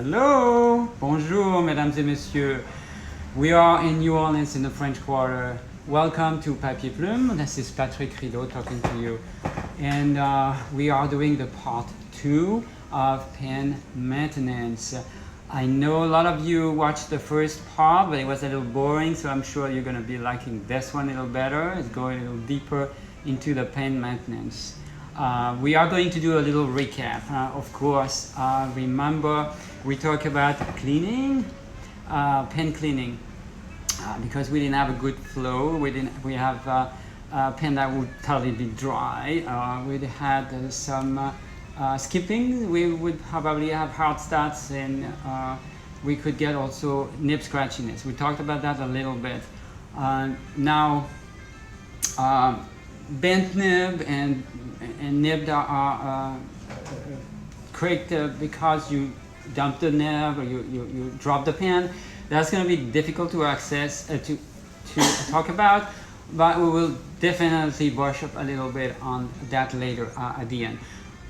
Hello, bonjour, mesdames et messieurs. We are in New Orleans in the French Quarter. Welcome to Papier Plume. This is Patrick Rideau talking to you. And we are doing the part 2 of pen maintenance. I know a lot of you watched the first part, but it was a little boring, so I'm sure you're going to be liking this one a little better. It's going a little deeper into the pen maintenance. We are going to do a little recap. Of course, remember we talked about cleaning, pen cleaning, because we didn't have a good flow. We have a pen that would totally be dry. We had some skipping. We would probably have hard starts, and we could get also nib scratchiness. We talked about that a little bit. Now, bent nib and nib that are cracked because you dump the nib or you drop the pen. That's going to be difficult to access, to talk about, but we will definitely brush up a little bit on that later at the end.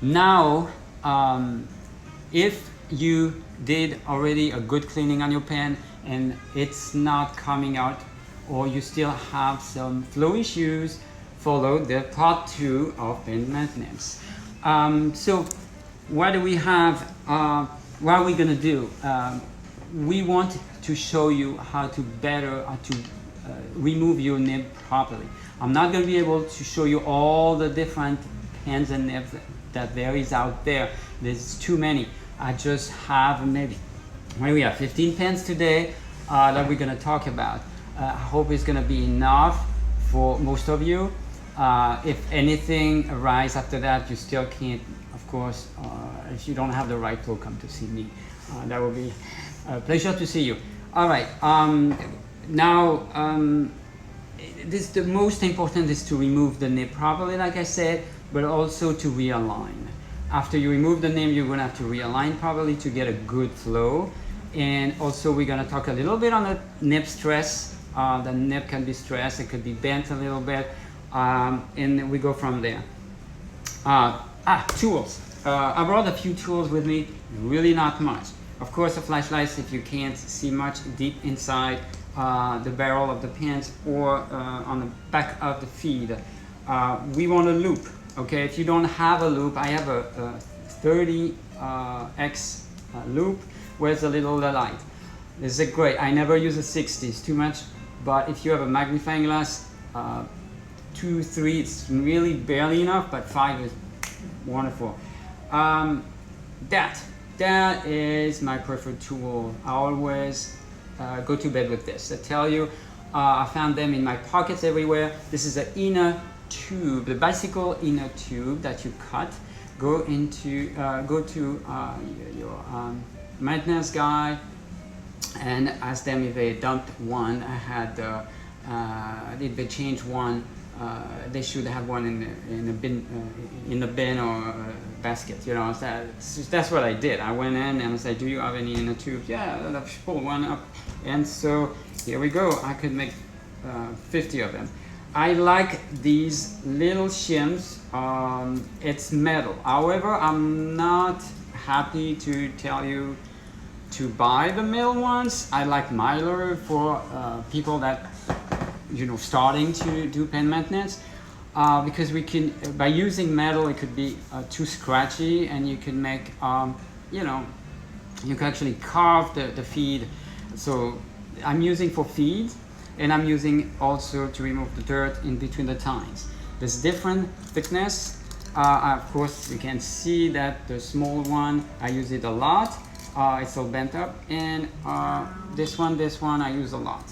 Now, if you did already a good cleaning on your pen and it's not coming out, or you still have some flow issues, follow the part 2 of pen maintenance. So what do we have? What are we going to do? We want to show you how to better remove your nib properly. I'm not going to be able to show you all the different pens and nibs that there is out there. There's too many. I just have maybe we have 15 pens today that we're going to talk about. I hope it's going to be enough for most of you. If anything arises after that, you still can't, of course, if you don't have the right flow, come to see me. That will be a pleasure to see you. All right, now the most important is to remove the nib properly, like I said, but also to realign. After you remove the nib, you're going to have to realign properly to get a good flow. And also we're going to talk a little bit on the nib stress. The nib can be stressed, it could be bent a little bit. And we go from there. Tools. I brought a few tools with me, really not much. Of course, a flashlight if you can't see much deep inside the barrel of the pens or on the back of the feed. We want a loop. Okay, if you don't have a loop, I have a 30x loop with a little light. This is great. I never use a 60, it's too much. But if you have a magnifying glass, 2, 3, it's really barely enough, but 5 is wonderful. That is my preferred tool. I always go to bed with this. I tell you, I found them in my pockets everywhere. This is an inner tube, the bicycle inner tube that you cut. Go to your maintenance guy and ask them if they dumped one. I had if they changed one. They should have one in a bin or a basket, you know. That's what I did. I went in and I said, "Do you have any in a tube?" Yeah, let's pull one up. And so here we go. I could make 50 of them. I like these little shims. It's metal. However, I'm not happy to tell you to buy the metal ones. I like Mylar for people that starting to do pen maintenance, because we can, by using metal, it could be too scratchy, and you can make, you can actually carve the feed. So I'm using for feed, and I'm using also to remove the dirt in between the tines. There's different thickness. Of course, you can see that the small one, I use it a lot. It's all bent up, and this one I use a lot.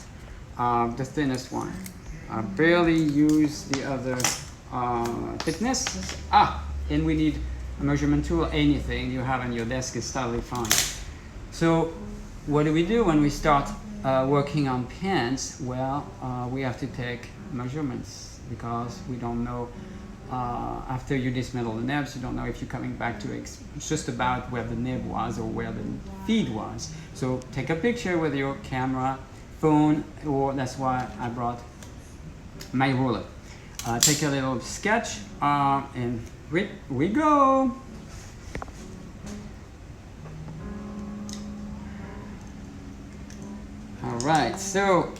The thinnest one. I barely use the other thickness. And we need a measurement tool. Anything you have on your desk is totally fine. So what do we do when we start working on pens? Well, we have to take measurements, because we don't know, after you dismantle the nibs, you don't know if you're coming back to it. It's just about where the nib was or where the feed was. So take a picture with your camera, phone, or that's why I brought my ruler. Take a little sketch, and we go. Right, so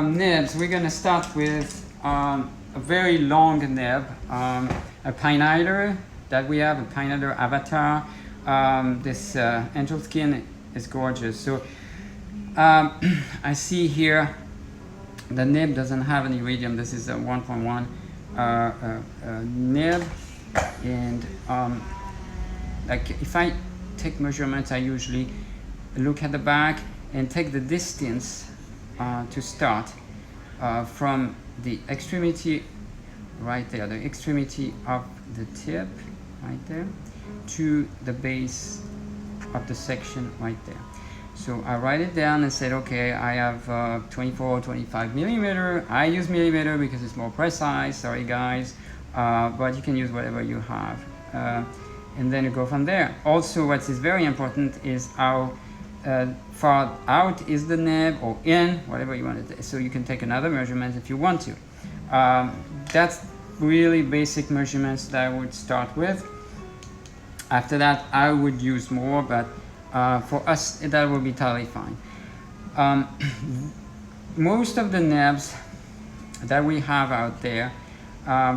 nibs, we're gonna start with a very long nib, a pinhider that we have, a pinhider avatar. This angel skin is gorgeous. So I see here the nib doesn't have an iridium. This is a 1.1 nib, and like if I take measurements, I usually look at the back and take the distance to start from the extremity right there, the extremity of the tip right there, to the base of the section right there. So I write it down and said, okay, I have 24, 25 millimeter. I use millimeter because it's more precise, sorry guys, but you can use whatever you have. And then you go from there. Also, what is very important is how far out is the nib, or in, whatever you want to. So you can take another measurement if you want to. That's really basic measurements that I would start with. After that, I would use more, but for us, that will be totally fine. Most of the nibs that we have out there,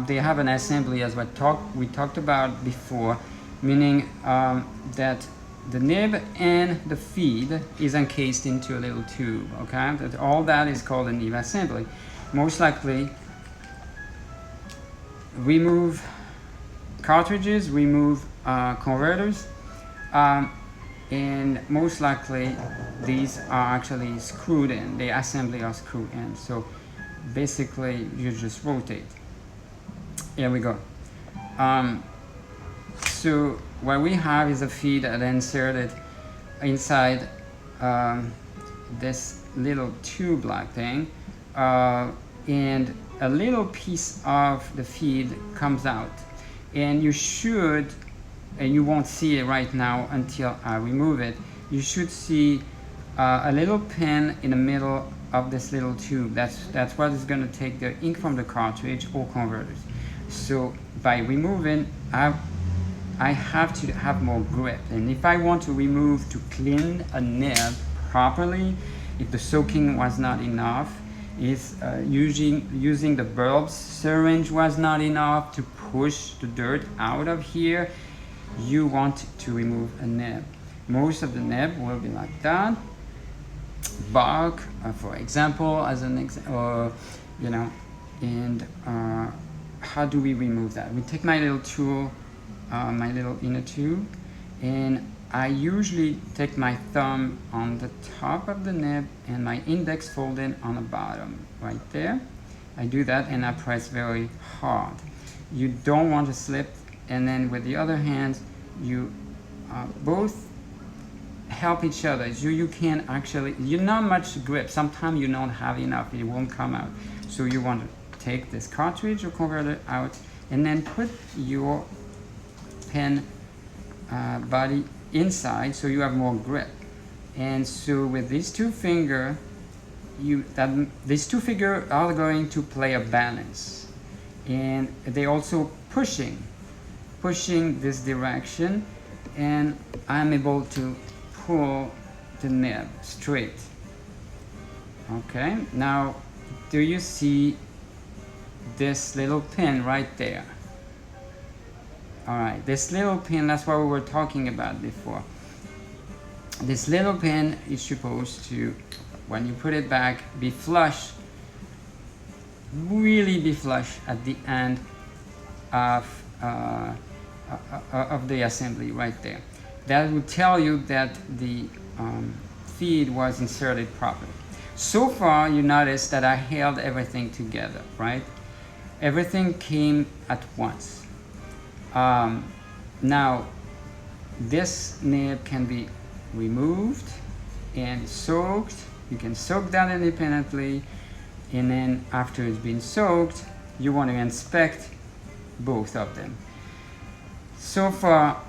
they have an assembly as we talked about before, meaning that the nib and the feed is encased into a little tube, okay? All that is called a nib assembly. Most likely, remove cartridges, remove converters, and most likely these are actually screwed in. The assembly are screwed in. So basically, you just rotate. Here we go. So what we have is a feed that inserted inside this little tube-like thing, and a little piece of the feed comes out, and you should, and you won't see it right now until I remove it, you should see a little pin in the middle of this little tube. That's what is going to take the ink from the cartridge or converters. So by removing, I have to have more grip, and if I want to remove, to clean a nib properly, if the soaking was not enough, is using the bulbs syringe was not enough to push the dirt out of here, you want to remove a nib. Most of the nib will be like that. Bark, for example, as an example, you know, and how do we remove that? We take my little tool, my little inner tube, and I usually take my thumb on the top of the nib and my index folded on the bottom right there. I do that and I press very hard. You don't want to slip, and then with the other hand you both help each other. You can actually, you're not much grip, sometimes you don't have enough, it won't come out. So you want to take this cartridge or converter out and then put your pen body inside so you have more grip. And so with these two fingers, these two fingers are going to play a balance, and they also pushing this direction, and I'm able to pull the nib straight. Okay, now do you see this little pin right there? All right, this little pin, that's what we were talking about before. This little pin is supposed to, when you put it back, be flush, really be flush at the end of the assembly right there. That will tell you that the feed was inserted properly. So far, you notice that I held everything together, right? Everything came at once. Now, this nib can be removed and soaked. You can soak that independently, and then after it's been soaked, you want to inspect both of them. So far,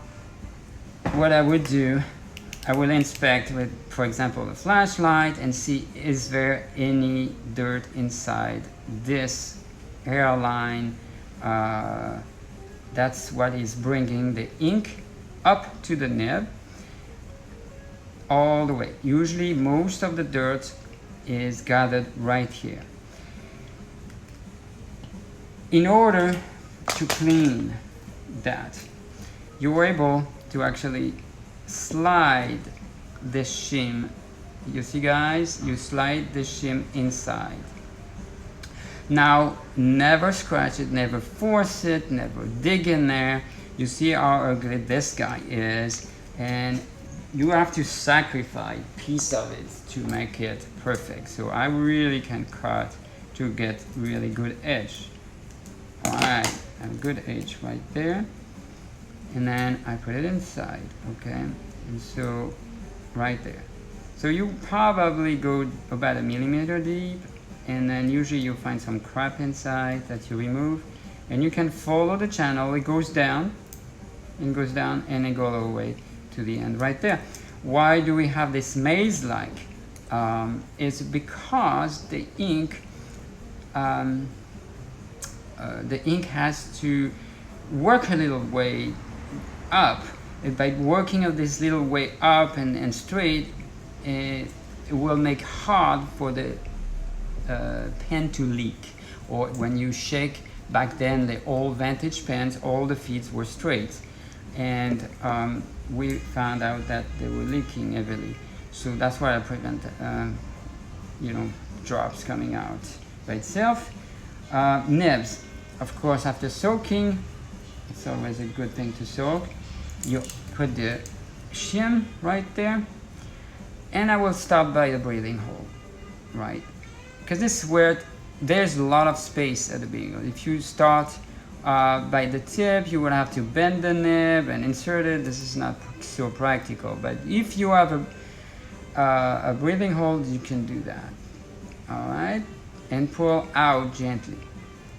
what I would do, I will inspect with, for example, a flashlight and see, is there any dirt inside this hairline. That's what is bringing the ink up to the nib all the way. Usually most of the dirt is gathered right here. In order to clean that, you were able to actually slide the shim. You see, guys, you slide the shim inside. Now, never scratch it, never force it, never dig in there. You see how ugly this guy is, and you have to sacrifice a piece of it to make it perfect. So I really can cut to get really good edge. Alright, a good edge right there. And then I put it inside, okay? And so, right there. So you probably go about 1 millimeter deep, and then usually you'll find some crap inside that you remove. And you can follow the channel, it goes down, and goes down, and it goes all the way to the end right there. Why do we have this maze-like? It's because the ink has to work a little way up. And by working of this little way up and straight, it will make hard for the pen to leak. Or when you shake, back then the old vintage pens, all the feeds were straight, and we found out that they were leaking heavily. So that's why I prevent drops coming out by itself. Nibs, of course, after soaking, it's always a good thing to soak. You put the shim right there, and I will stop by the breathing hole, right? Because this is where there's a lot of space at the beginning. If you start by the tip, you would have to bend the nib and insert it. This is not so practical, but if you have a breathing hole, you can do that. All right, and pull out gently.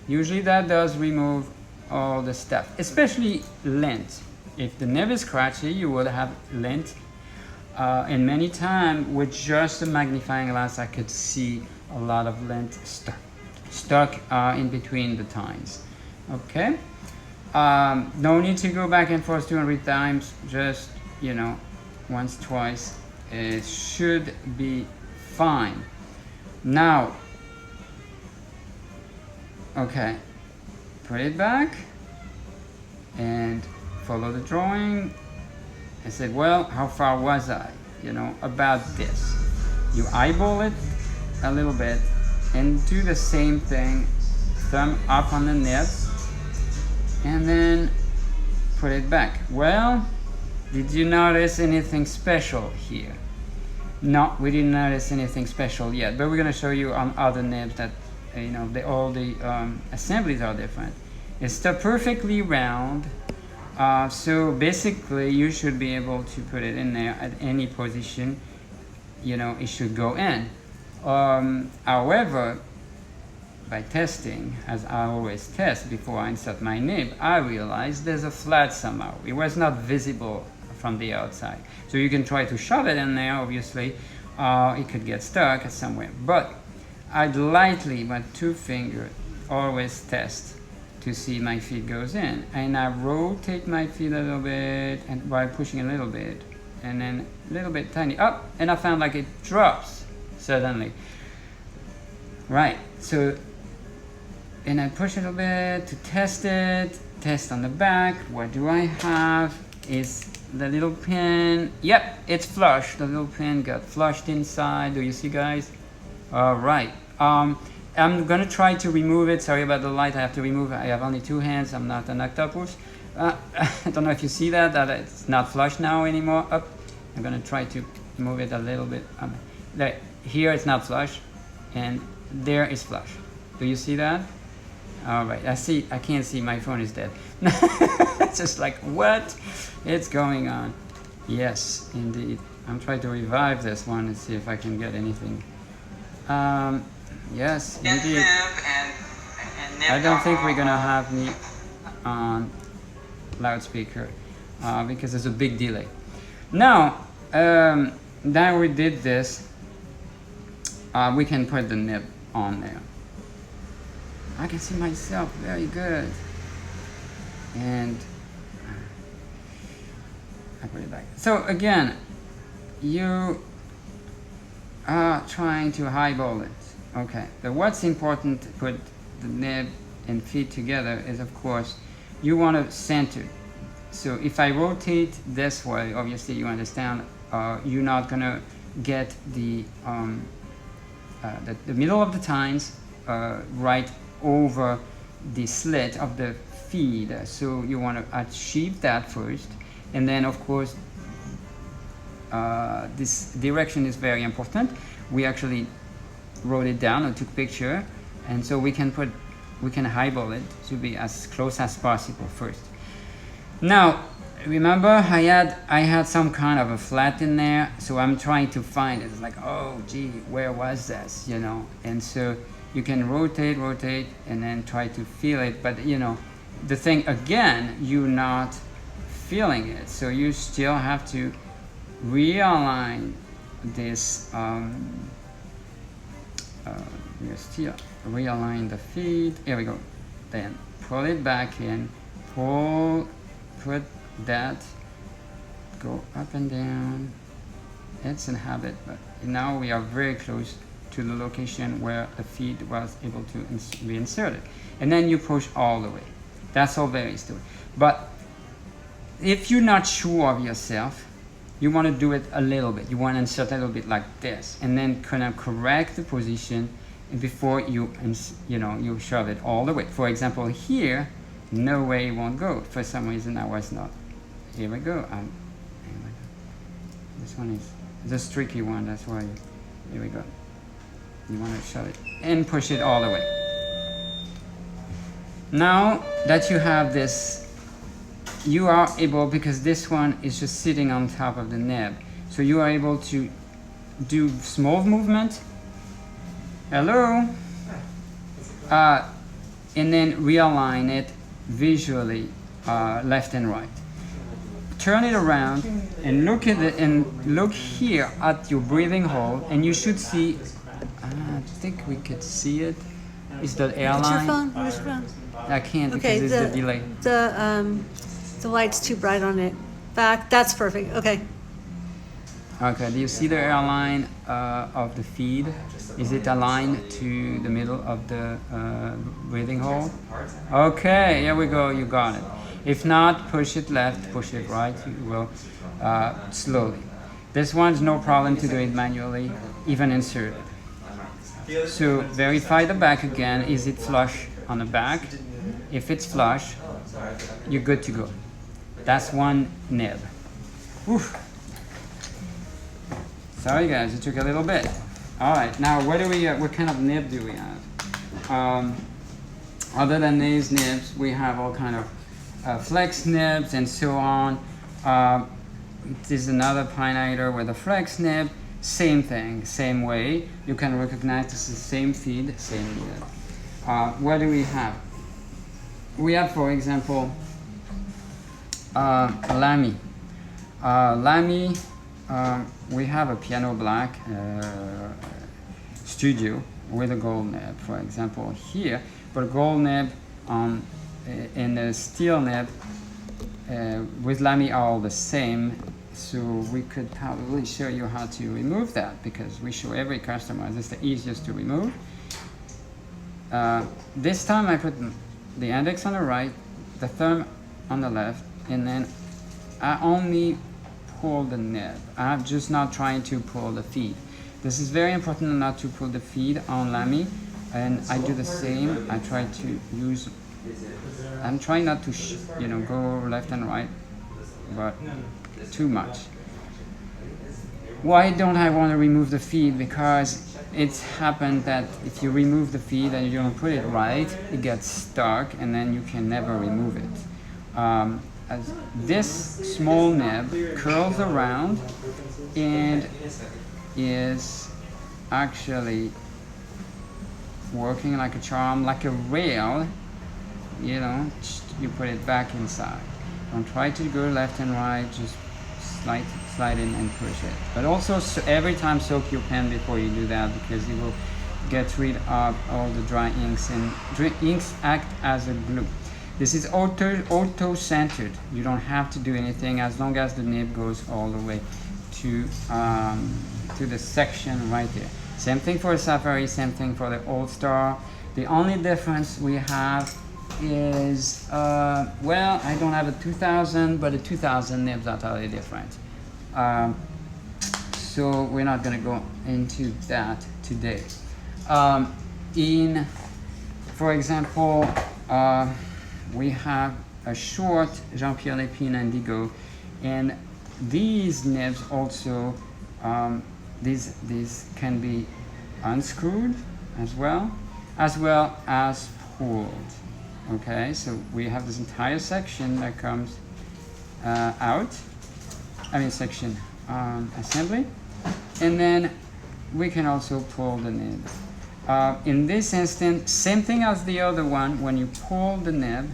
Usually that does remove all the stuff, especially lint. If the nib is scratchy, you will have lint. And many times with just a magnifying glass, I could see a lot of lint stuck in between the tines. Okay, no need to go back and forth 200 times, just once, twice, it should be fine. Now, okay, put it back and follow the drawing. I said, well, how far was I? About this. You eyeball it a little bit and do the same thing, thumb up on the nib, and then put it back. Well, did you notice anything special here? No, we didn't notice anything special yet, but we're going to show you on other nibs that all the assemblies are different. It's still perfectly round, so basically you should be able to put it in there at any position. It should go in. However, by testing, as I always test before I insert my nib, I realized there's a flat somehow. It was not visible from the outside. So you can try to shove it in there, obviously. It could get stuck somewhere. But I'd lightly, with 2 fingers, always test to see my feed goes in. And I rotate my feet a little bit, and by pushing a little bit, and then a little bit tiny up, and I found like it drops suddenly. Right, so, and I push a little bit to test it, test on the back. What do I have? Is the little pin. Yep, it's flush. The little pin got flushed inside. Do you see, guys? All right. I'm gonna try to remove it. Sorry about the light. I have to remove it. I have only 2 hands. I'm not an octopus. I don't know if you see that it's not flush now anymore. Up. I'm gonna try to move it a little bit. Here it's not flush, and there is flush. Do you see that? All right. I can't see. My phone is dead. It's just like, what? It's going on. Yes, indeed. I'm trying to revive this one and see if I can get anything. Yes, indeed. I don't think we're gonna have me on loudspeaker because there's a big delay. Now, that we did this, we can put the nib on there. I can see myself very good. And I put it back. So again, you trying to highball it. Okay, but what's important to put the nib and feed together is, of course, you want to center. So if I rotate this way, obviously you understand, you're not gonna get the middle of the tines right over the slit of the feed. So you want to achieve that first, and then of course this direction is very important. We actually wrote it down or took picture, and so we can highball it to be as close as possible first. Now remember I had some kind of a flat in there, so I'm trying to find it. It's like, oh gee, where was this, you know? And so you can rotate and then try to feel it, but you know, the thing again, you're not feeling it, so you still have to realign this we still realign the feed. Here we go. Then pull it back in, put that, go up and down. It's a habit, but now we are very close to the location where the feed was able to be inserted. And then you push all the way. That's all there is to it. But if you're not sure of yourself, you want to do it a little bit. You want to insert a little bit like this, and then kind of correct the position before you shove it all the way. For example, here, no way it won't go. For some reason, I was not. Here we go. This one is the tricky one. That's why. Here we go. You want to shove it and push it all the way. Now that you have this, you are able, because this one is just sitting on top of the nib, so you are able to do small movement. Hello. And then realign it visually, left and right. Turn it around and look at it, and look here at your breathing hole, and you should see. I think we could see it. Is the airline? What's your phone? Where's your phone? I can't Okay, because there's the delay. The light's too bright on it. Back. That's perfect. Okay. Okay. Do you see the airline of the feed? Is it aligned to the middle of the breathing hole? Okay. Here we go. You got it. If not, push it left, push it right. You will slowly. This one's no problem to do it manually, even insert it. So verify the back again. Is it flush on the back? If it's flush, you're good to go. That's one nib. Oof. Sorry guys, it took a little bit. All right, now what kind of nib do we have? Other than these nibs, we have all kind of flex nibs and so on. This is another pinator with a flex nib. Same thing, same way. You can recognize this is the same feed, same nib. What do we have? We have, for example, Lamy. We have a piano black studio with a gold nib, for example, here. But gold nib and a steel nib with Lamy are all the same. So we could probably show you how to remove that, because we show every customer this is the easiest to remove. This time I put the index on the right, the thumb on the left, and then I only pull the nib. I'm just not trying to pull the feed. This is very important not to pull the feed on Lamy, and I do the same. I try to use. I'm trying not to go left and right, but too much. Why don't I want to remove the feed? Because it's happened that if you remove the feed and you don't put it right, it gets stuck and then you can never remove it. As this small nib curls around and is actually working like a charm, like a rail, you put it back inside. Don't try to go left and right, just slide in and push it. But also every time soak your pen before you do that, because you will get rid of all the dry inks, and inks act as a glue. This is auto-centered. You don't have to do anything as long as the nib goes all the way to to the section right there. Same thing for Safari, same thing for the All Star. The only difference we have is, well, I don't have a 2000, but the 2000 nibs are totally different. So we're not gonna go into that today. For example, we have a short Jean-Pierre Lépine Indigo, and these nibs also, these can be unscrewed as well as pulled. Okay, so we have this entire section that comes out, section assembly, and then we can also pull the nib. In this instance, same thing as the other one. When you pull the nib,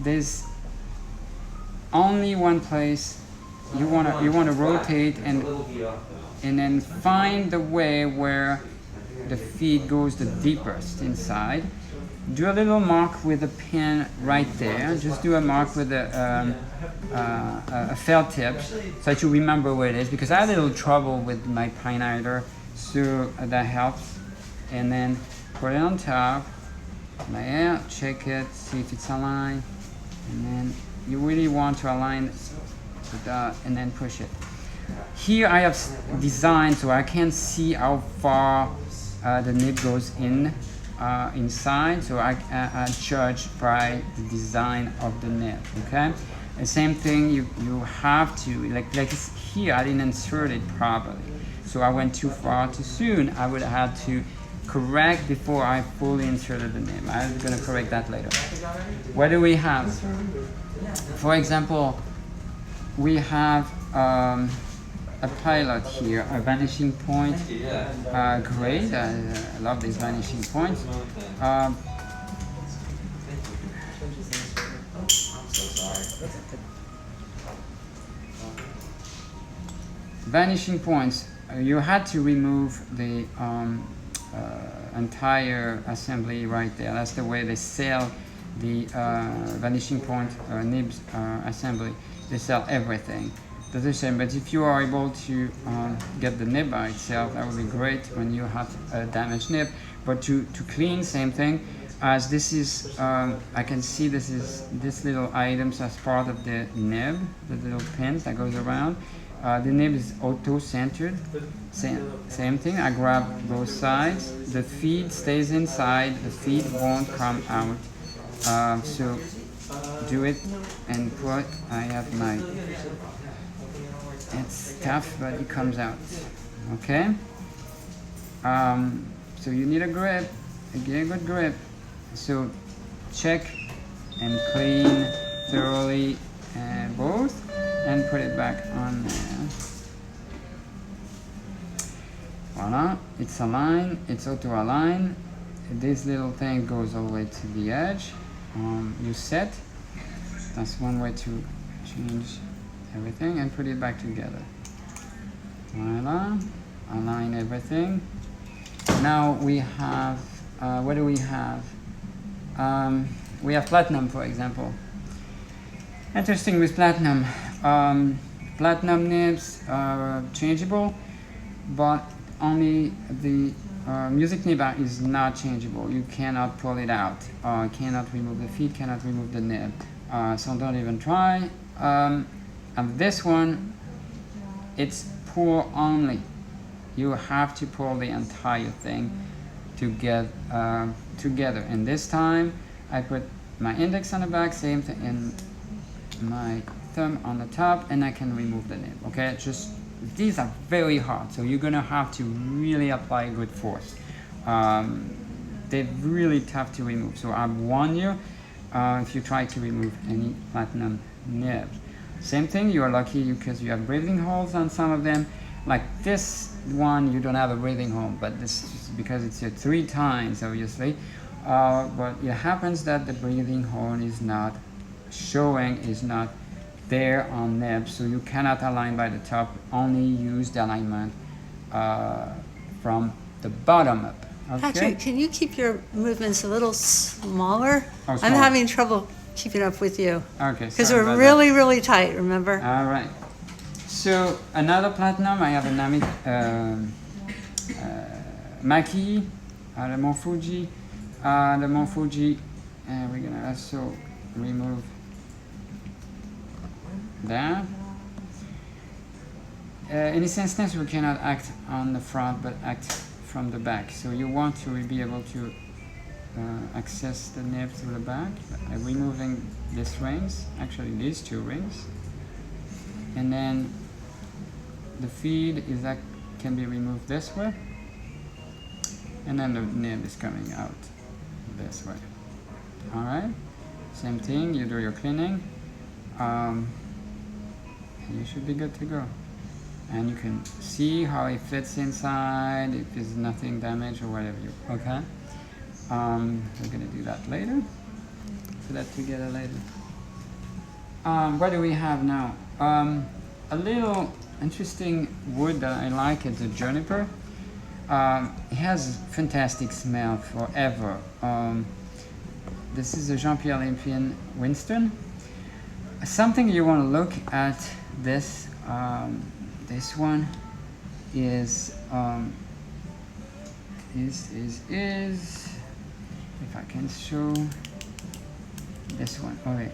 there's only one place you wanna rotate and then find the way where the feed goes the deepest inside. Do a little mark with a pin right there. Just do a mark with a felt tip so that you remember where it is, because I had a little trouble with my pine hider, so that helps. And then put it on top, there, check it, see if it's aligned, and then you really want to align with that, and then push it. Here I have designed so I can see how far the nib goes inside, so I judge by the design of the nib. Okay, the same thing you have to like here I didn't insert it properly, so I went too far too soon. I would have had to correct before I fully inserted the nib. I'm going to correct that later. What do we have? For example, we have a pilot here, a vanishing point grade. I love these vanishing points. Vanishing points, you had to remove the entire assembly right there. That's the way they sell the vanishing point nibs assembly. They sell everything. That's the same, but if you are able to get the nib by itself, that would be great when you have a damaged nib. But to clean, same thing. As this is, I can see this little items as part of the nib, the little pins that goes around. The nib is auto-centered. Same thing, I grab both sides. The feed stays inside, the feed won't come out. So do it and put, I have my, it's tough, but it comes out. Okay? So you need a grip, get a good grip. So check and clean thoroughly both, and put it back on there. Voila, it's aligned, it's auto-aligned. This little thing goes all the way to the edge. You set. That's one way to change everything, and put it back together. Voila, align everything. Now we have, what do we have? We have platinum, for example. Interesting with platinum. Platinum nibs are changeable, but only the music nib is not changeable. You cannot pull it out. Cannot remove the feed, cannot remove the nib. So don't even try. And this one, it's pull only. You have to pull the entire thing to get together. And this time, I put my index on the back, same thing, and my thumb on the top, and I can remove the nib. Okay, just these are very hard, so you're gonna have to really apply good force. They're really tough to remove, so I warn you if you try to remove any platinum nibs. Same thing, you are lucky because you have breathing holes on some of them. Like this one, you don't have a breathing hole, but this is because it's 3 times, obviously. But it happens that the breathing hole is not showing, is not there on nibs, so you cannot align by the top. Only use the alignment from the bottom up. Okay? Patrick, can you keep your movements a little smaller? Oh, I'm smaller. having trouble keeping up with you. Okay. Because we're really, really tight, remember? All right. So another platinum, I have a Maki, the Mont Fuji, and we're gonna also remove that. In this instance, we cannot act on the front, but act from the back. So you want to be able to access the nib through the back by removing these rings, actually these two rings, and then the feed is that can be removed this way, and then the nib is coming out this way. All right, same thing. You do your cleaning, and you should be good to go. And you can see how it fits inside, if there's nothing damaged or whatever. Okay. We're gonna do that later. Put that together later. What do we have now? A little interesting wood that I like is the juniper. It has fantastic smell forever. This is a Jean-Pierre Olympian Winston. Something you want to look at this. This one is if I can show this one. Okay,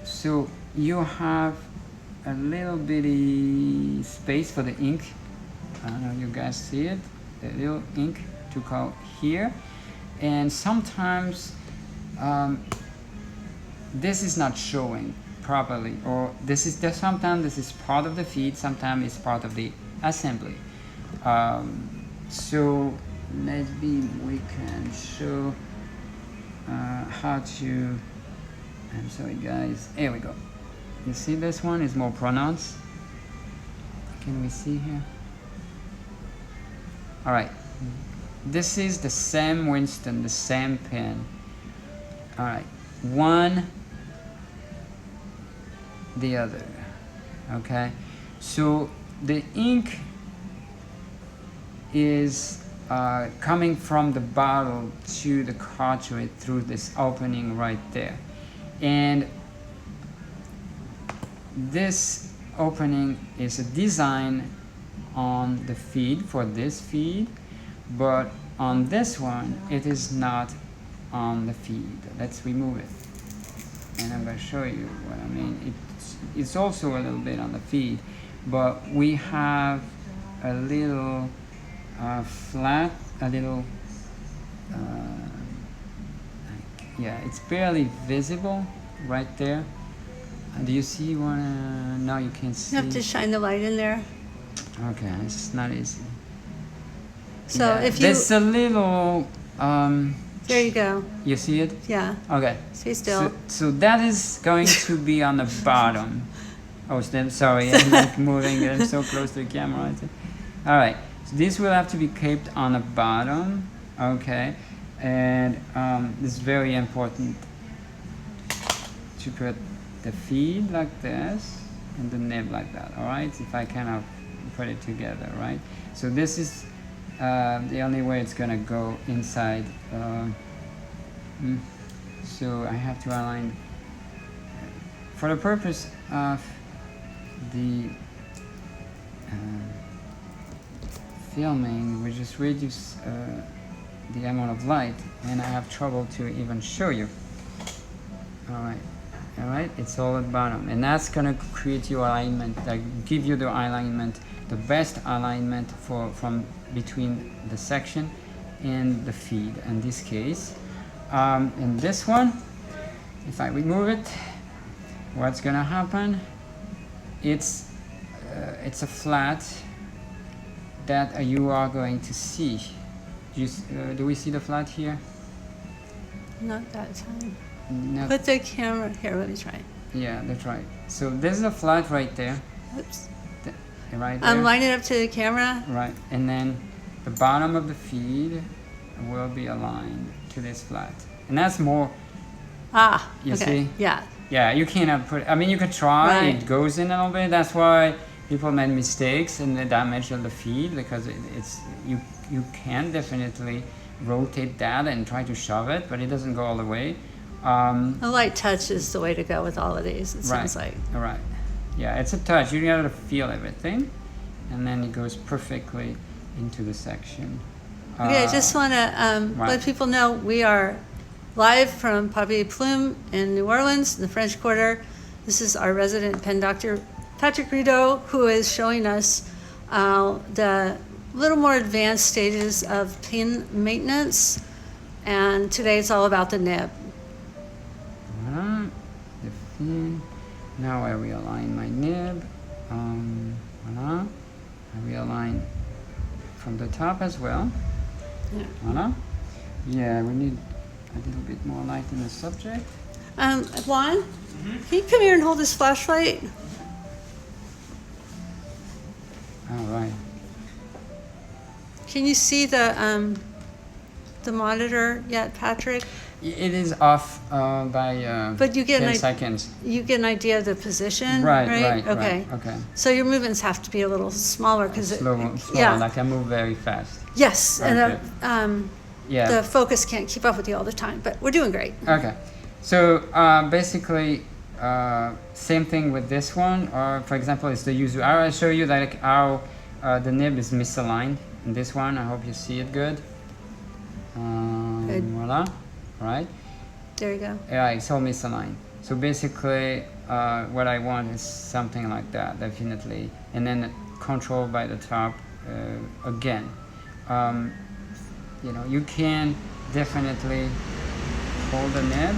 so you have a little bitty space for the ink. I don't know if you guys see it. The little ink to go here, and sometimes this is not showing properly, or sometimes this is part of the feed, sometimes it's part of the assembly. So maybe we can show how to. I'm sorry guys, here we go. You see this one is more pronounced. Can we see here? All right, this is the same Winston, the same pen. All right, one, the other. Okay, so the ink is coming from the bottle to the cartridge through this opening right there, and this opening is a design on the feed for this feed, but on this one it is not on the feed. Let's remove it, and I'm going to show you what I mean. It's also a little bit on the feed, but we have a little flat, a little yeah, it's barely visible right there. Do you see one? No, you can't see. You have to shine the light in there. Okay, it's not easy. So yeah, if you... there's a little... there you go. You see it? Yeah. Okay. Stay still. So that is going to be on the bottom. Oh, sorry, I'm like moving. I'm so close to the camera. All right. So this will have to be kept on the bottom. Okay. And it's very important to put the feed like this and the nib like that. All right. If I cannot put it together, right? So this is the only way it's gonna go inside. So I have to align for the purpose of the filming. We just reduce the amount of light, and I have trouble to even show you. All right, it's all at the bottom, and that's gonna create your alignment, give you the alignment, the best alignment from between the section and the feed. In this case, in this one, if I remove it, what's gonna happen? It's a flat that you are going to see. Do we see the flat here? Not that time. No. Put the camera here. Let me try. Yeah, that's right. So there's a flat right there. Oops. Right there. I'm lining it up to the camera. Right, and then the bottom of the feed will be aligned to this flat, and that's more. Ah. You okay. see? Yeah. Yeah, you cannot put. I mean, you could try. Right. It goes in a little bit. That's why people made mistakes and the damage of the feed, because you can definitely rotate that and try to shove it, but it doesn't go all the way. A light touch is the way to go with all of these. It sounds like. All right. Yeah, it's a touch. You gotta feel everything, and then it goes perfectly into the section. Okay, I just want to right. let people know we are live from Papier Plume in New Orleans, in the French Quarter. This is our resident pen doctor, Patrick Rideau, who is showing us the little more advanced stages of pen maintenance. And today it's all about the nib. Voilà. The fin. Now I realign my nib. Voilà. I realign from the top as well. Yeah. Voilà. Yeah, we need a little bit more light in the subject. Juan, can you come here and hold this flashlight? All right. Can you see the monitor yet, Patrick? It is off by But you get 10 seconds. You get an idea of the position, Right. Okay. Okay. So your movements have to be a little smaller because Slow, yeah. like I move very fast. Yes, Okay. and Yeah. the focus can't keep up with you all the time, but we're doing great. Okay. So basically, same thing with this one. Or for example, it's the user. I'll show you like how the nib is misaligned in this one. I hope you see it good. Good. Voila. Right. There you go. Yeah, it's all misaligned. So basically, what I want is something like that, definitely, and then control by the top again. You know, you can definitely hold the nib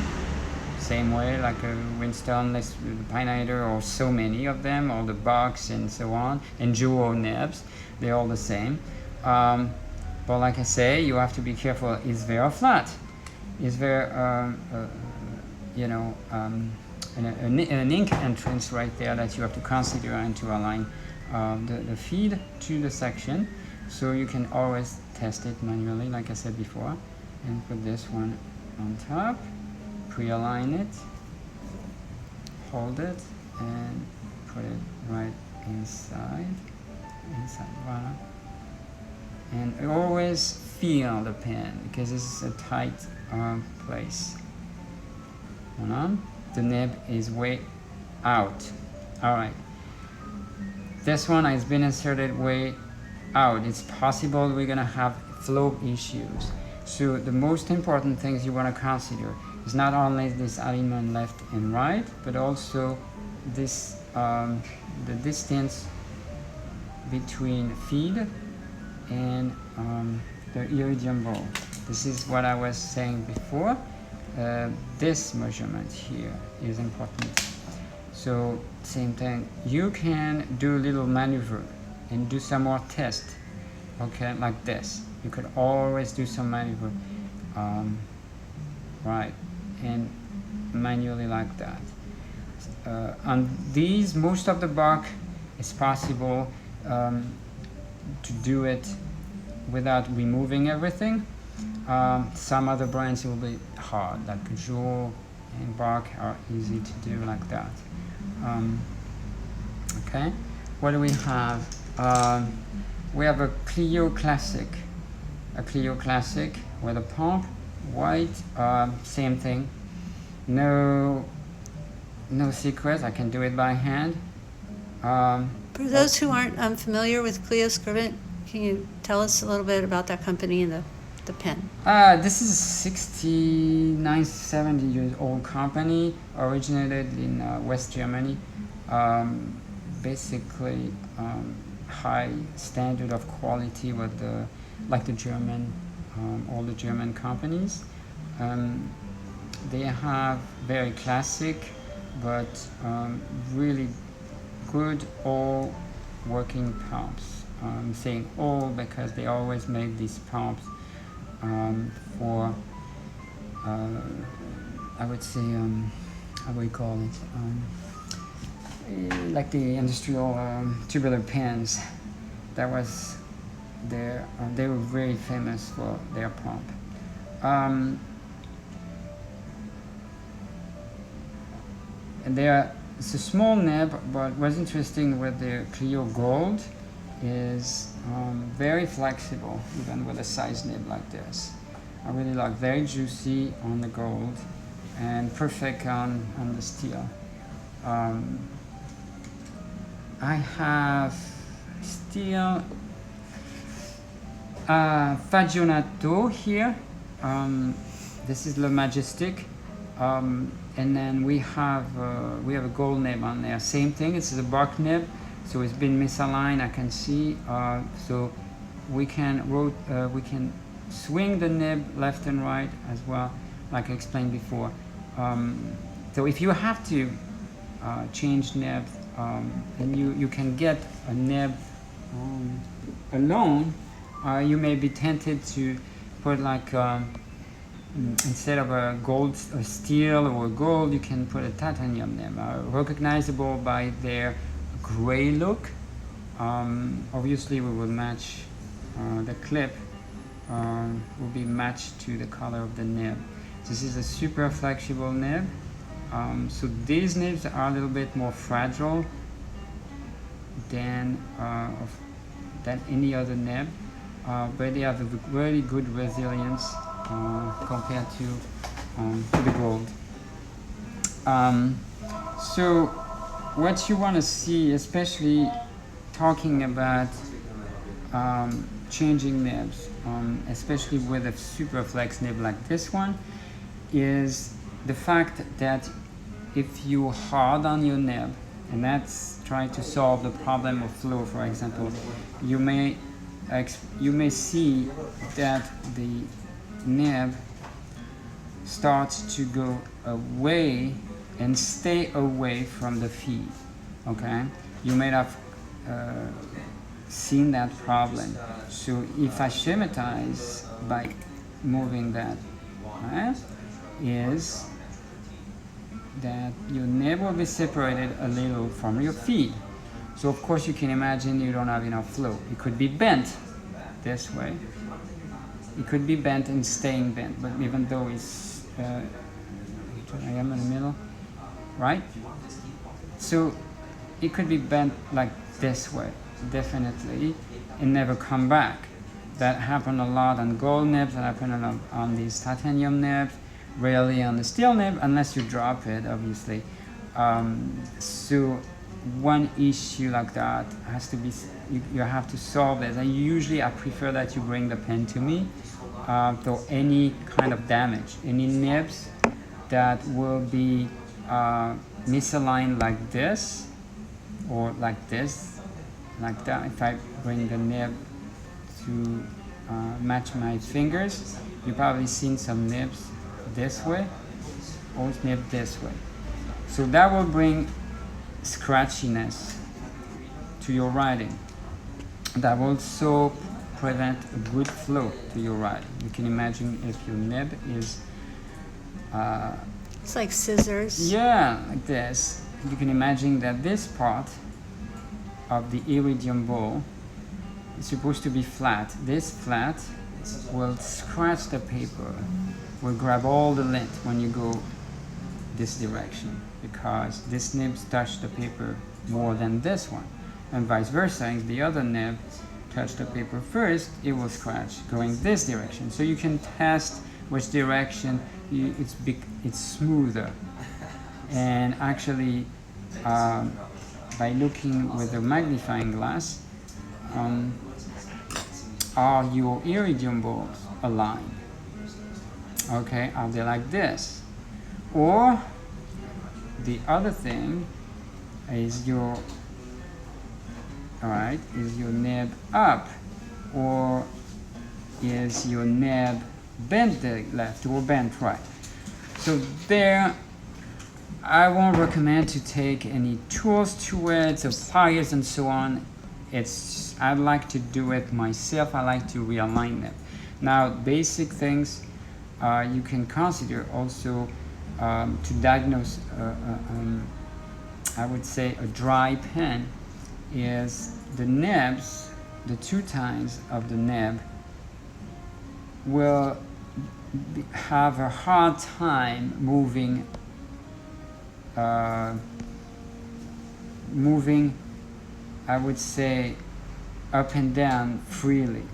same way like a Winston, the Pioneer, or so many of them, or the box and so on, and dual nibs. They're all the same. But like I say, you have to be careful. Is there flat? Is there, you know, an ink entrance right there that you have to consider and to align the feed to the section? So you can always test it manually, like I said before, and put this one on top, pre-align it, hold it, and put it right inside, voila. And always feel the pen because this is a tight place. Voila. The nib is way out. All right. This one has been inserted way out. It's possible we're gonna have flow issues. So the most important things you want to consider is not only this alignment left and right, but also this the distance between feed and the iridium ball. This is what I was saying before. This measurement here is important. So same thing. You can do a little maneuver and do some more test. Okay, like this. You could always do some maneuver, right, and manually like that. On these, most of the buck, it's possible to do it without removing everything. Some other brands will be hard, like Joule and Bach are easy to do like that. Okay, what do we have? We have a Clio Classic. A Clio Classic with a pump, white, same thing. No secret, I can do it by hand. For those who aren't familiar with Clio Scrivent, can you tell us a little bit about that company and the pen? This is a 69, 70 years old company, originated in West Germany. Basically, high standard of quality with like the German, all the German companies. They have very classic, but really good all working pumps. I'm saying all because they always make these pumps for, I would say, how do we call it? Like the industrial tubular pens. That was their, they were very famous for their pump. And it's a small nib, but what's interesting with the Clio Gold is very flexible, even with a size nib like this. I really like very juicy on the gold and perfect on the steel. I have still Fagionato here. This is Le Majestic. And then we have a gold nib on there. Same thing, it's a bark nib, so it's been misaligned, I can see. So we can swing the nib left and right as well, like I explained before. So if you have to change nibs, and you can get a nib alone, you may be tempted to put like instead of a gold, a steel or a gold, you can put a titanium nib, recognizable by their gray look. Obviously we will match the clip will be matched to the color of the nib. This is a super flexible nib. So these nibs are a little bit more fragile than any other nib, but they have a really good resilience compared to the gold. So what you want to see, especially talking about changing nibs, especially with a super flex nib like this one, is the fact that if you hard on your nib, and that's trying to solve the problem of flow, for example, you may see that the nib starts to go away and stay away from the feed. Okay, you may have seen that problem. So if I schematize by moving that, is that your nib will be separated a little from your feed. So of course you can imagine you don't have enough flow. It could be bent this way. It could be bent and staying bent, but even though it's I am in the middle, right? So it could be bent like this way, definitely, and never come back. That happened a lot on gold nibs, that happened on these titanium nibs, rarely on the steel nib, unless you drop it, obviously. So one issue like that has to be, you have to solve it. And usually I prefer that you bring the pen to me. So any kind of damage, any nibs that will be misaligned like this, or like this, like that, if I bring the nib to match my fingers, you've probably seen some nibs this way, or nib this way. So that will bring scratchiness to your writing. That will also prevent a good flow to your writing. You can imagine if your nib is It's like scissors. yeah, like this. You can imagine that this part of the iridium ball is supposed to be flat. This flat will scratch the paper, will grab all the lint when you go this direction, because this nib touched the paper more than this one, and vice versa. If the other nib touched the paper first, it will scratch going this direction. So you can test which direction it's smoother. And actually, by looking with a magnifying glass, are your iridium balls aligned? Okay, are they like this? Or the other thing is your nib up, or is your nib bent left or bent right? So there, I won't recommend to take any tools to it, so pliers and so on. I like to do it myself. I like to realign them. Now, basic things you can consider also to diagnose, I would say, a dry pen is the nibs, the two tines of the nib will have a hard time moving, I would say, up and down freely.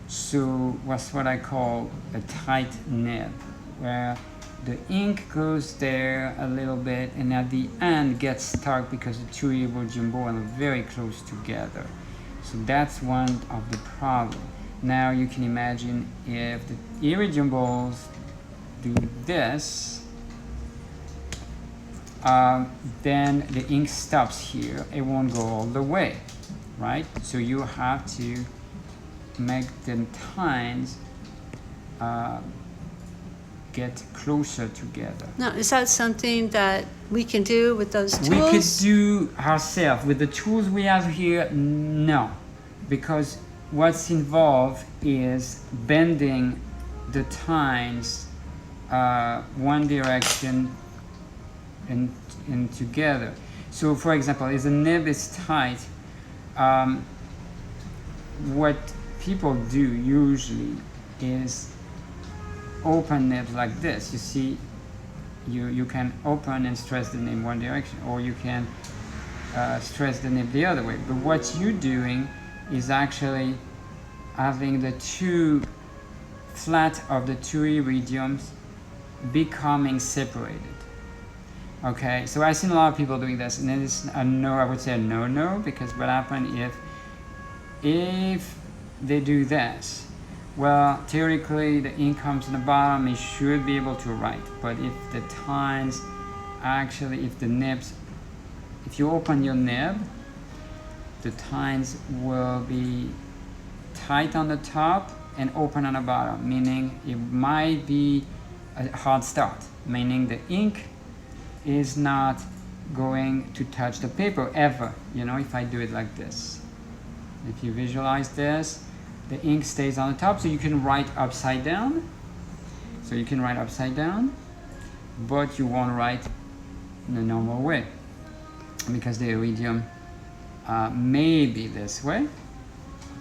So what's what I call a tight nib, where the ink goes there a little bit, and at the end gets stuck because the two iridium balls are very close together. So that's one of the problem. Now you can imagine if the iridium balls do this, then the ink stops here. It won't go all the way, right? So you have to make the tines get closer together. Now, is that something that we can do with those tools? We could do ourselves. With the tools we have here, no. Because what's involved is bending the tines one direction and together. So for example, if the nib is tight, what people do usually is open nibs like this. You see, you can open and stress the nib one direction, or you can stress the nib the other way. But what you're doing is actually having the two flat of the two iridiums becoming separated. Okay, so I've seen a lot of people doing this, and it is a no. I would say a no, because what happens if they do this? Well, theoretically, the ink comes in the bottom. It should be able to write, but if the tines actually, if the nibs, if you open your nib, the tines will be tight on the top and open on the bottom, meaning it might be a hard start, meaning the ink is not going to touch the paper ever, you know, if I do it like this. If you visualize this, the ink stays on the top, so you can write upside down. So you can write upside down, but you won't write in the normal way, because the iridium may be this way,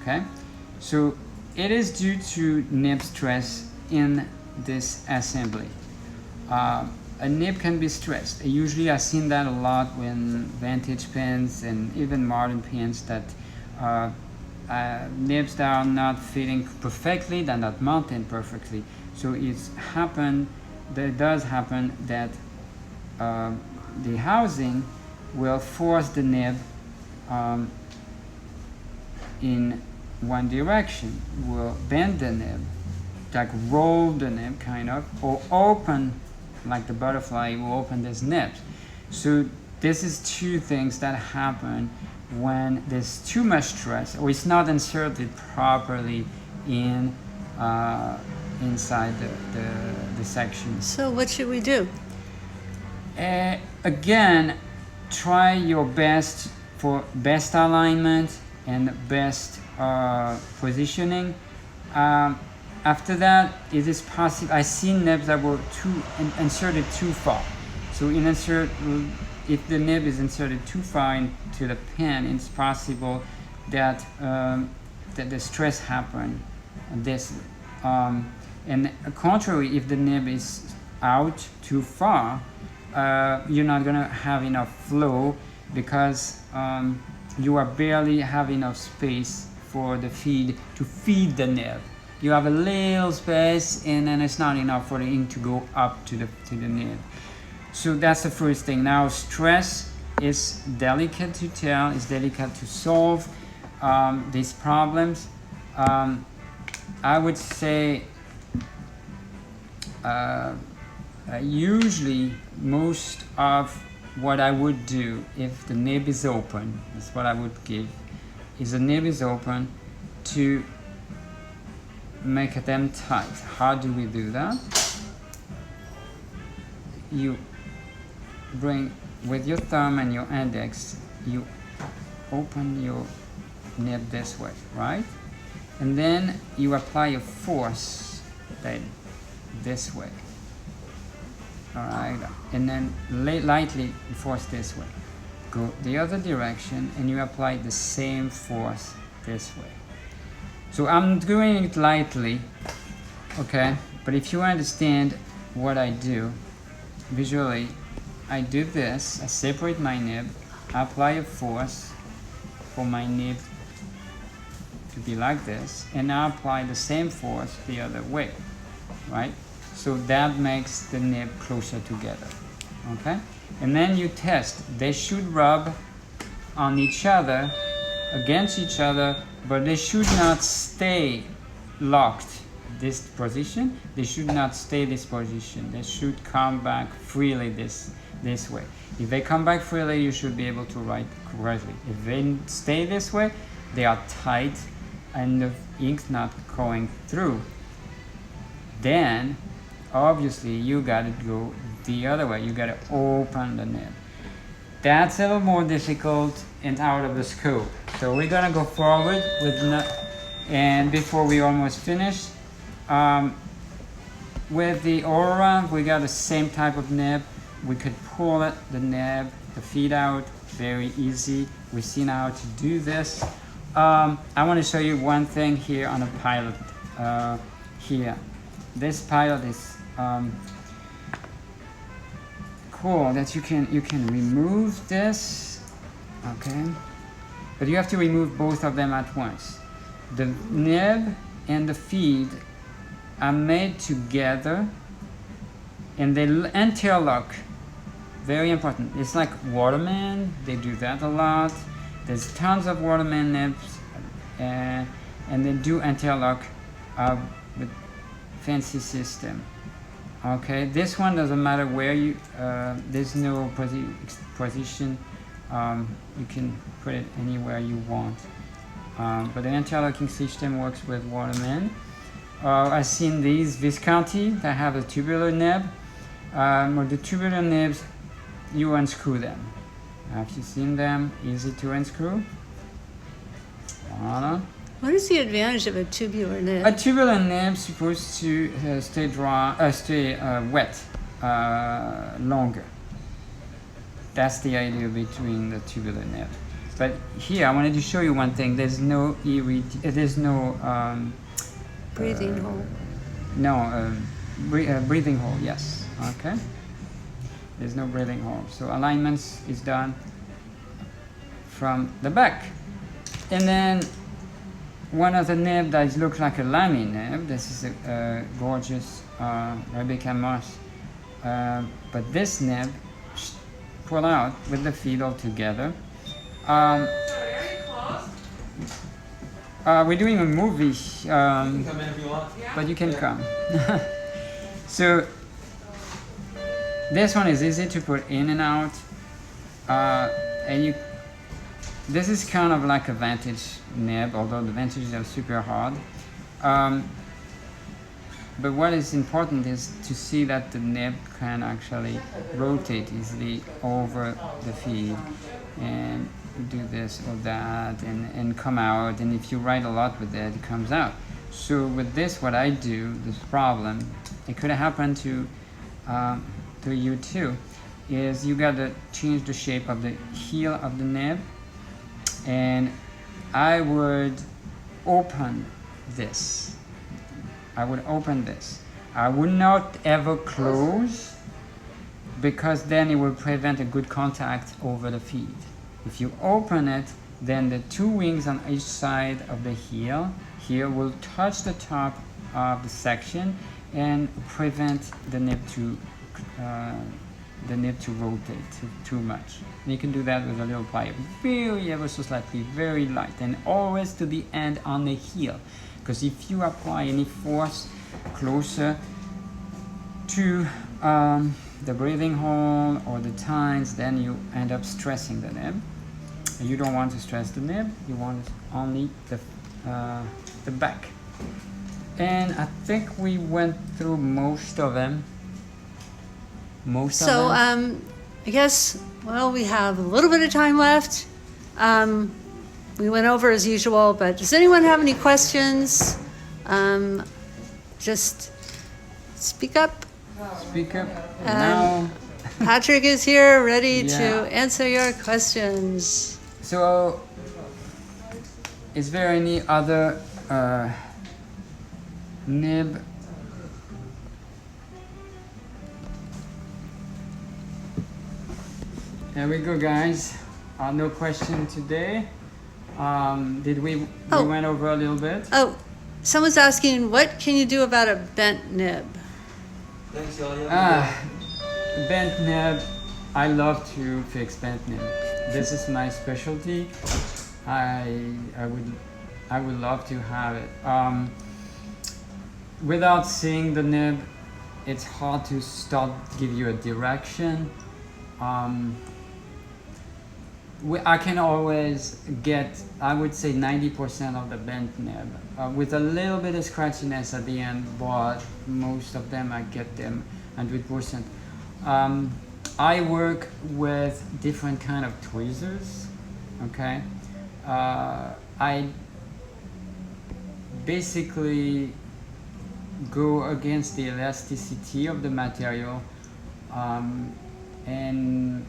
okay? So it is due to nib stress in this assembly. A nib can be stressed. Usually I've seen that a lot when vintage pens and even modern pens that nibs that are not fitting perfectly, they're not mounted perfectly. So it does happen that the housing will force the nib in one direction, will bend the nib, like roll the nib kind of, or open, like the butterfly will open this nib. So this is two things that happen when there's too much stress, or it's not inserted properly in inside the section. So what should we do? Again, try your best for best alignment and best positioning. After that, it is possible. I've seen nibs that were inserted too far. So if the nib is inserted too far into the pen, it's possible that that the stress happen this. And contrary, if the nib is out too far, you're not gonna have enough flow, because you are barely have enough space for the feed to feed the nib. You have a little space, and then it's not enough for the ink to go up to the nib. So that's the first thing. Now, stress is delicate to tell, it's delicate to solve these problems. I would say usually most of what I would do if the nib is open, that's what I would give, is the nib is open to make them tight. How do we do that? You bring with your thumb and your index, you open your nib this way, right? And then you apply a force then this way. All right, and then lightly force this way. Go the other direction, and you apply the same force this way. So I'm doing it lightly, okay? But if you understand what I do, visually, I do this, I separate my nib, apply a force for my nib to be like this, and I apply the same force the other way, right? so that makes the nib closer together. Okay, and then you test. They should rub on each other, against each other, but they should not stay locked this position. They should not stay this position. They should come back freely this way. If they come back freely, you should be able to write correctly. If they stay this way, they are tight and the ink's not going through. Then obviously you gotta go the other way. You gotta open the nib. That's a little more difficult and out of the scope. So we're gonna go forward with and before we almost finish, with the Aura, we got the same type of nib. We could pull it, the nib, the feed out, very easy. We've seen how to do this. I want to show you one thing here on a pilot. Here, this pilot is cool that you can remove this, okay, but you have to remove both of them at once. The nib and the feed are made together and they interlock. Very important. It's like Waterman, they do that a lot. There's tons of Waterman nibs and they do interlock with fancy system. Okay, this one doesn't matter where you, there's no position, you can put it anywhere you want. But the interlocking system works with Waterman. I've seen these Visconti that have a tubular nib. With the tubular nibs, you unscrew them. Have you seen them? Easy to unscrew. Voilà. What is the advantage of a tubular nib? A tubular nib is supposed to stay wet longer. That's the idea between the tubular nib. But here, I wanted to show you one thing. There's no breathing hole. No, breathing hole. Yes. Okay. There's no breathing hole. So alignments is done from the back, and then one of the nib that looks like a lamy nib. This is a gorgeous Rebecca Moss, but this nib pull out with the feet all together. We're doing a movie, You can come in if you want. but you can come. So this one is easy to put in and out, and this is kind of like a vintage nib, although the vintages are super hard. But what is important is to see that the nib can actually rotate easily over the feed and do this or that and come out, and if you write a lot with it, it comes out. So with this, what I do, this problem, it could have happened to you too, is you got to change the shape of the heel of the nib, and I would open this. I would open this. I would not ever close, because then it will prevent a good contact over the feed. If you open it, then the two wings on each side of the heel here will touch the top of the section and prevent the nib to rotate too much. And you can do that with a little plier, very ever so slightly, very light, and always to the end on the heel. Because if you apply any force closer to the breathing hole or the tines, then you end up stressing the nib. And you don't want to stress the nib, you want only the back. And I think we went through most of them. I guess, well, we have a little bit of time left. We went over as usual, but does anyone have any questions? Just speak up. Speak up now. Patrick is here, ready Yeah. to answer your questions. So, is there any other nib? There we go, guys. No question today. Did we went over a little bit? Oh, someone's asking, what can you do about a bent nib? Thanks, y'all. You have a good Ah, bent nib. I love to fix bent nib. This is my specialty. I would love to have it. Without seeing the nib, it's hard to start give you a direction. I can always get, I would say 90% of the bent nib, with a little bit of scratchiness at the end, but most of them I get them 100%. I work with different kind of tweezers, okay? I basically go against the elasticity of the material, and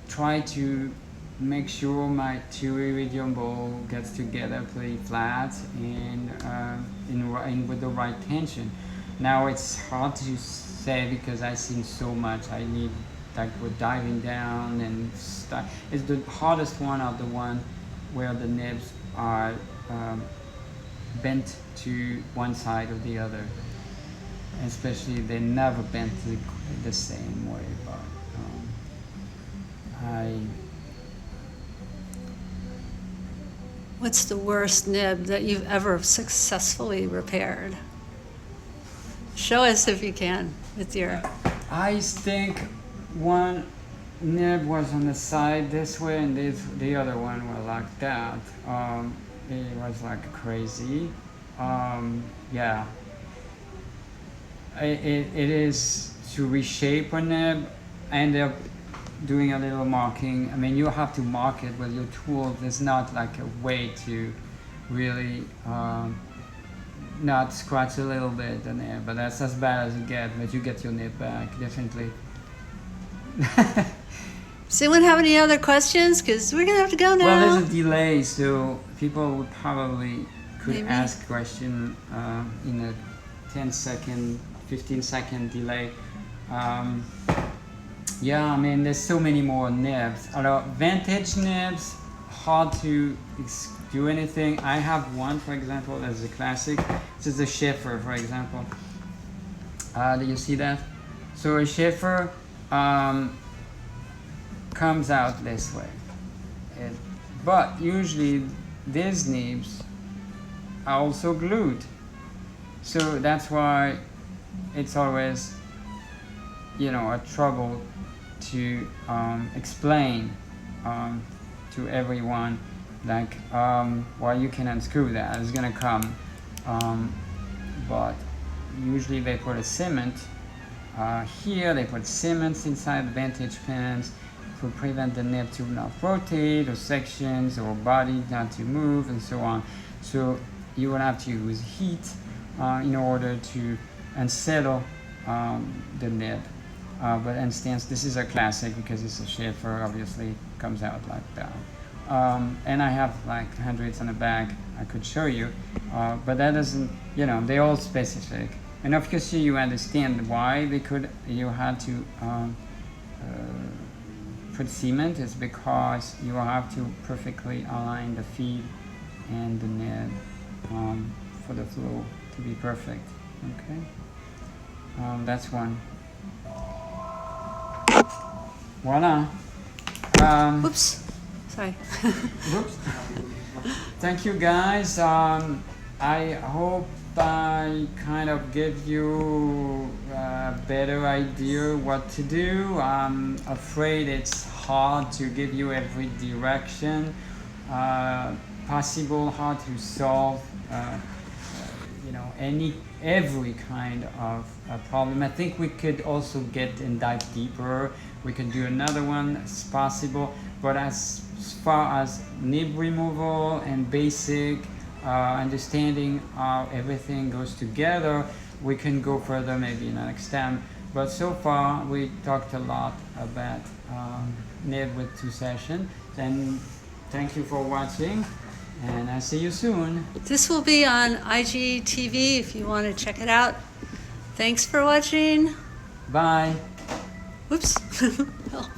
try to make sure my two iridium ball gets together pretty flat and with the right tension. Now it's hard to say because I've seen so much. I need, like, we're diving down and stuff. It's the hardest one of the one where the nibs are bent to one side or the other. Especially they never bent the same way, but What's the worst nib that you've ever successfully repaired? Show us if you can with your. I think one nib was on the side this way and the other one was like that. It was like crazy. Yeah. It is to reshape a nib. I end up doing a little marking. I mean, you have to mark it with your tool. There's not like a way to really not scratch a little bit the nib, but that's as bad as you get. But you get your nib back, definitely. Does anyone have any other questions? Because we're gonna have to go now. Well, there's a delay, so people would probably could Maybe. ask question in a 10-second, 15-second delay. Yeah, I mean, there's so many more nibs. Although vintage nibs, hard to do anything. I have one, for example, that's a classic. This is a Schaefer, for example. Do you see that? So a Schaefer comes out this way. But usually these nibs are also glued. So that's why it's always, a trouble to explain to everyone, like, well, you can unscrew that, it's gonna come. But usually they put a cement here, they put cements inside the vintage pins to prevent the nib to not rotate, or sections or body not to move, and so on. So you would have to use heat in order to unsettle the nib. But instance, this is a classic because it's a Schaefer, obviously comes out like that. And I have like hundreds on the back I could show you, but that doesn't, they're all specific. And of course you understand why you had to put cement is because you have to perfectly align the feed and the nib for the flow to be perfect. Okay, that's one. Voila. Oops. Sorry. Whoops. Thank you, guys. I hope I kind of give you a better idea what to do. I'm afraid it's hard to give you every direction possible, how to solve every kind of problem. I think we could also get and dive deeper. We can do another one as possible, but as far as nib removal and basic understanding how everything goes together, we can go further maybe in the next time. But so far we talked a lot about nib with 2 sessions, and thank you for watching, and I'll see you soon. This will be on IGTV if you want to check it out. Thanks for watching. Bye. Oops. Oh.